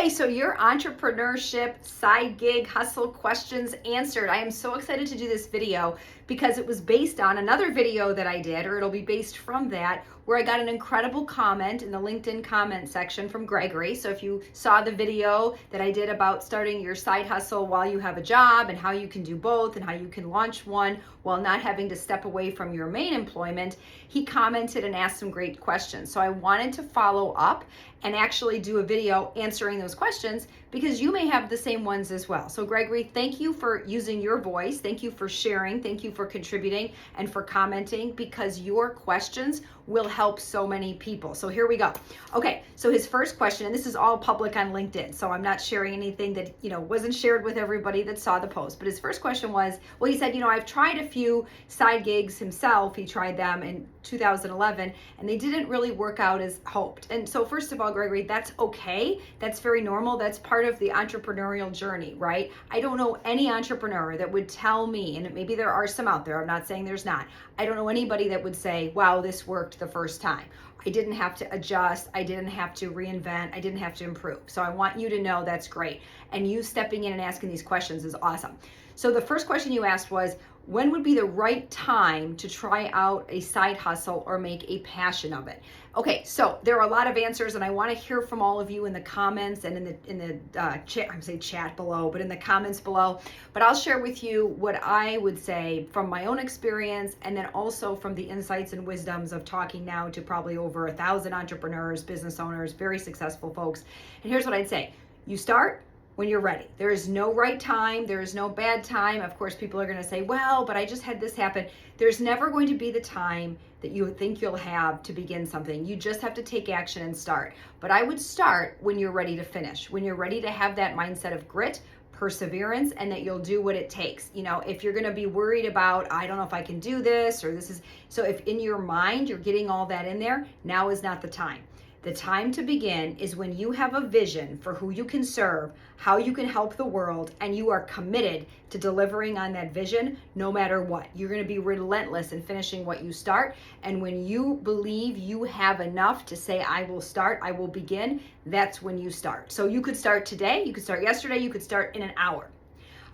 Okay, so your entrepreneurship, side gig, hustle questions answered. I am so excited to do this video because it was based on another video that I did, or it'll be based from that, where I got an incredible comment in the LinkedIn comment section from Gregory. So if you saw the video that I did about starting your side hustle while you have a job and how you can do both and how you can launch one while not having to step away from your main employment, he commented and asked some great questions. So I wanted to follow up and actually do a video answering those questions because you may have the same ones as well. So Gregory, thank you for using your voice. Thank you for sharing. Thank you for contributing and for commenting, because your questions will help so many people. So here we go. Okay, so his first question, and this is all public on LinkedIn, so I'm not sharing anything that, wasn't shared with everybody that saw the post. But his first question was, well, he said, I've tried a few side gigs himself. He tried them in 2011 and they didn't really work out as hoped. And so first of all, Gregory, that's okay. That's very normal. That's part of the entrepreneurial journey, right? I don't know any entrepreneur that would tell me, and maybe there are some out there, I'm not saying there's not. I don't know anybody that would say, wow, this worked the first time. I didn't have to adjust. I didn't have to reinvent. I didn't have to improve. So I want you to know that's great. And you stepping in and asking these questions is awesome. So the first question you asked was, when would be the right time to try out a side hustle or make a passion of it? Okay, so there are a lot of answers, and I want to hear from all of you in the comments and in the chat. I'm saying chat below, but in the comments below. But I'll share with you what I would say from my own experience, and then also from the insights and wisdoms of talking now to probably over 1,000 entrepreneurs, business owners, very successful folks. And here's what I'd say: you start when you're ready. There is no right time. There is no bad time. Of course, people are going to say, well, but I just had this happen. There's never going to be the time that you think you'll have to begin something. You just have to take action and start. But I would start when you're ready to finish, when you're ready to have that mindset of grit, perseverance, and that you'll do what it takes. If you're going to be worried about, I don't know if I can do this, or this is, so if in your mind you're getting all that in there, now is not the time. The time to begin is when you have a vision for who you can serve, how you can help the world, and you are committed to delivering on that vision no matter what. You're going to be relentless in finishing what you start. And when you believe you have enough to say, I will start, I will begin, that's when you start. So you could start today, you could start yesterday, you could start in an hour.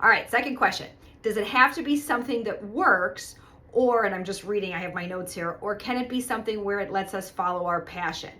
All right, second question. Does it have to be something that works, or, and I'm just reading, I have my notes here, or can it be something where it lets us follow our passion?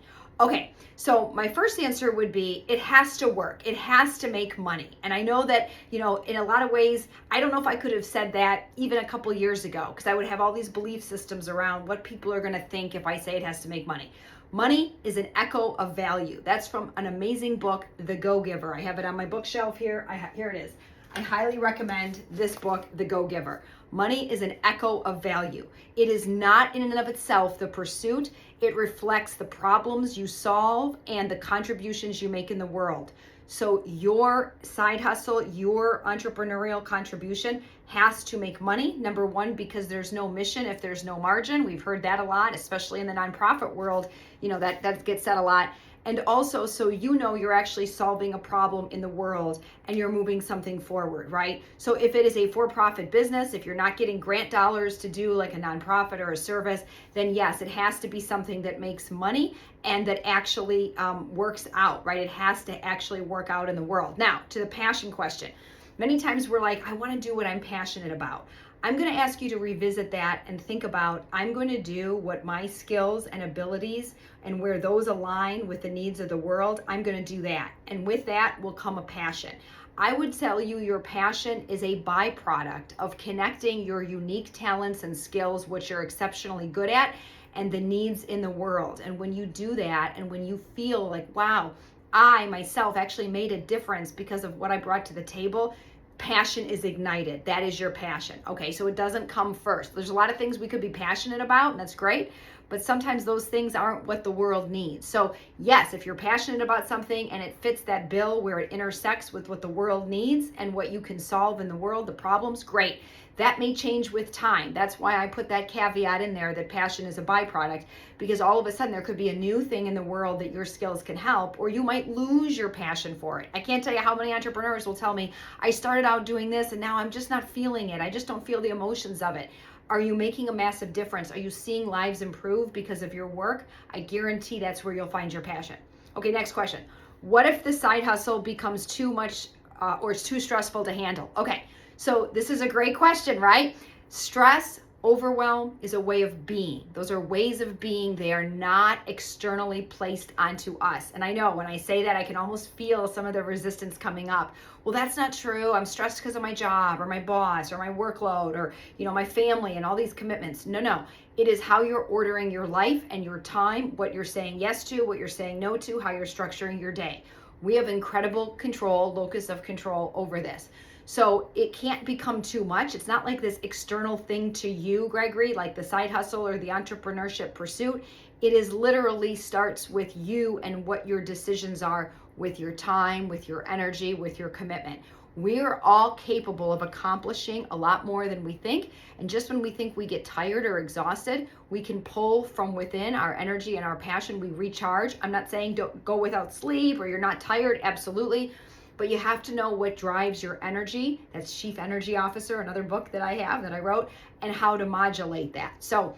Okay, so my first answer would be, it has to work. It has to make money. And I know that, in a lot of ways, I don't know if I could have said that even a couple years ago, because I would have all these belief systems around what people are going to think if I say it has to make money. Money is an echo of value. That's from an amazing book, The Go-Giver. I have it on my bookshelf here. Here it is. I highly recommend this book, The Go-Giver. Money is an echo of value. It is not in and of itself the pursuit. It reflects the problems you solve and the contributions you make in the world. So your side hustle, your entrepreneurial contribution has to make money. Number one, because there's no mission if there's no margin. We've heard that a lot, especially in the nonprofit world. That gets said a lot. And also, so you're actually solving a problem in the world and you're moving something forward, right? So if it is a for-profit business, if you're not getting grant dollars to do like a nonprofit or a service, then yes, it has to be something that makes money and that actually works out, right? It has to actually work out in the world. Now, to the passion question. Many times we're like, I want to do what I'm passionate about. I'm going to ask you to revisit that and think about, I'm going to do what my skills and abilities and where those align with the needs of the world, I'm going to do that. And with that will come a passion. I would tell you your passion is a byproduct of connecting your unique talents and skills, which you're exceptionally good at, and the needs in the world. And when you do that, and when you feel like, wow, I myself actually made a difference because of what I brought to the table, passion is ignited. That is your passion. Okay, so it doesn't come first. There's a lot of things we could be passionate about, and that's great, but sometimes those things aren't what the world needs. So yes, if you're passionate about something and it fits that bill where it intersects with what the world needs and what you can solve in the world, the problems, great. That may change with time. That's why I put that caveat in there that passion is a byproduct, because all of a sudden there could be a new thing in the world that your skills can help, or you might lose your passion for it. I can't tell you how many entrepreneurs will tell me, I started out doing this and now I'm just not feeling it. I just don't feel the emotions of it. Are you making a massive difference? Are you seeing lives improve because of your work? I guarantee that's where you'll find your passion. Okay, next question. What if the side hustle becomes too much or it's too stressful to handle? Okay, so this is a great question, right? Stress, overwhelm is a way of being. Those are ways of being. They are not externally placed onto us. And I know when I say that, I can almost feel some of the resistance coming up. Well, that's not true. I'm stressed because of my job or my boss or my workload or, my family and all these commitments. No. It is how you're ordering your life and your time, what you're saying yes to, what you're saying no to, how you're structuring your day. We have incredible control, locus of control over this. So it can't become too much. It's not like this external thing to you, Gregory, like the side hustle or the entrepreneurship pursuit. It is literally starts with you and what your decisions are with your time, with your energy, with your commitment. We are all capable of accomplishing a lot more than we think. And just when we think we get tired or exhausted, we can pull from within our energy and our passion. We recharge. I'm not saying don't go without sleep or you're not tired. Absolutely. But you have to know what drives your energy. That's Chief Energy Officer, another book that I have that I wrote, and how to modulate that. So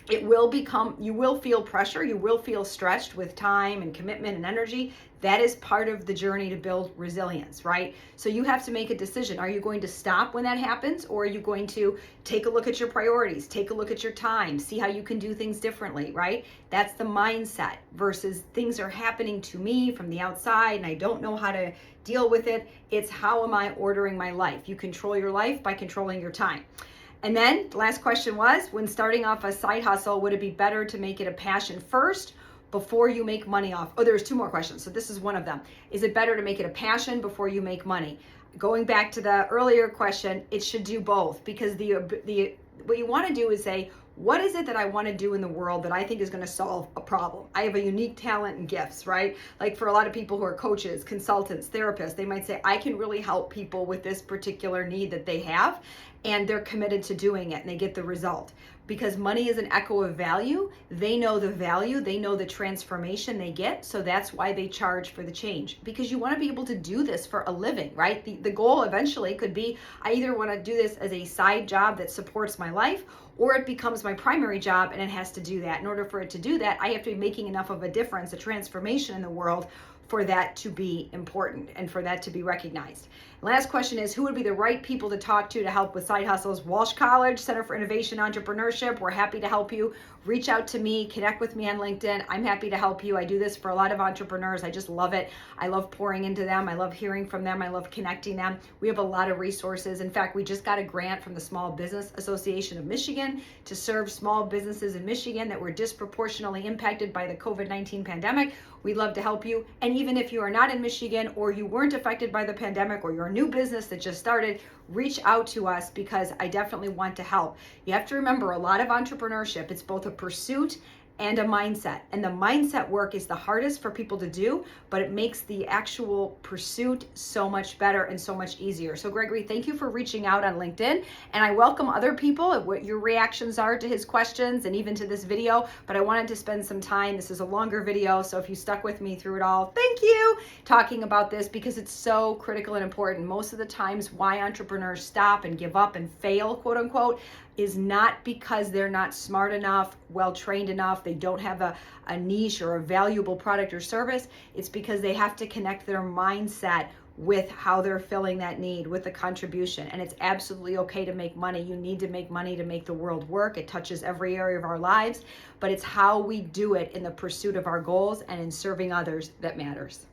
it will become, you will feel pressure, you will feel stretched with time and commitment and energy. That is part of the journey to build resilience, right? So you have to make a decision. Are you going to stop when that happens, or are you going to take a look at your priorities, take a look at your time, see how you can do things differently, right? That's the mindset versus things are happening to me from the outside and I don't know how to deal with it. It's how am I ordering my life? You control your life by controlling your time. And then the last question was, when starting off a side hustle, would it be better to make it a passion first before you make money off? Oh, there's two more questions. So this is one of them. Is it better to make it a passion before you make money? Going back to the earlier question, it should do both, because what you want to do is say, what is it that I want to do in the world that I think is going to solve a problem? I have a unique talent and gifts, right? Like for a lot of people who are coaches, consultants, therapists, they might say, I can really help people with this particular need that they have, and they're committed to doing it and they get the result. Because money is an echo of value. They know the value, they know the transformation they get. So that's why they charge for the change, because you want to be able to do this for a living, right? The goal eventually could be, I either want to do this as a side job that supports my life, or it becomes my primary job and it has to do that. In order for it to do that, I have to be making enough of a difference, a transformation in the world for that to be important and for that to be recognized. Last question is, who would be the right people to talk to help with side hustles? Walsh College, Center for Innovation Entrepreneurship. We're happy to help you. Reach out to me, connect with me on LinkedIn. I'm happy to help you. I do this for a lot of entrepreneurs. I just love it. I love pouring into them. I love hearing from them. I love connecting them. We have a lot of resources. In fact, we just got a grant from the Small Business Association of Michigan to serve small businesses in Michigan that were disproportionately impacted by the COVID-19 pandemic. We'd love to help you. And even if you are not in Michigan, or you weren't affected by the pandemic, or you're a new business that just started, reach out to us, because I definitely want to help. You have to remember, a lot of entrepreneurship, it's both a pursuit and a mindset. And the mindset work is the hardest for people to do, but it makes the actual pursuit so much better and so much easier. So Gregory, thank you for reaching out on LinkedIn. And I welcome other people, what your reactions are to his questions and even to this video, but I wanted to spend some time. This is a longer video, so if you stuck with me through it all, thank you, talking about this, because it's so critical and important. Most of the times why entrepreneurs stop and give up and fail, quote unquote, is not because they're not smart enough, well-trained enough, they don't have a niche or a valuable product or service. It's because they have to connect their mindset with how they're filling that need, with the contribution. And it's absolutely okay to make money. You need to make money to make the world work. It touches every area of our lives, but it's how we do it in the pursuit of our goals and in serving others that matters.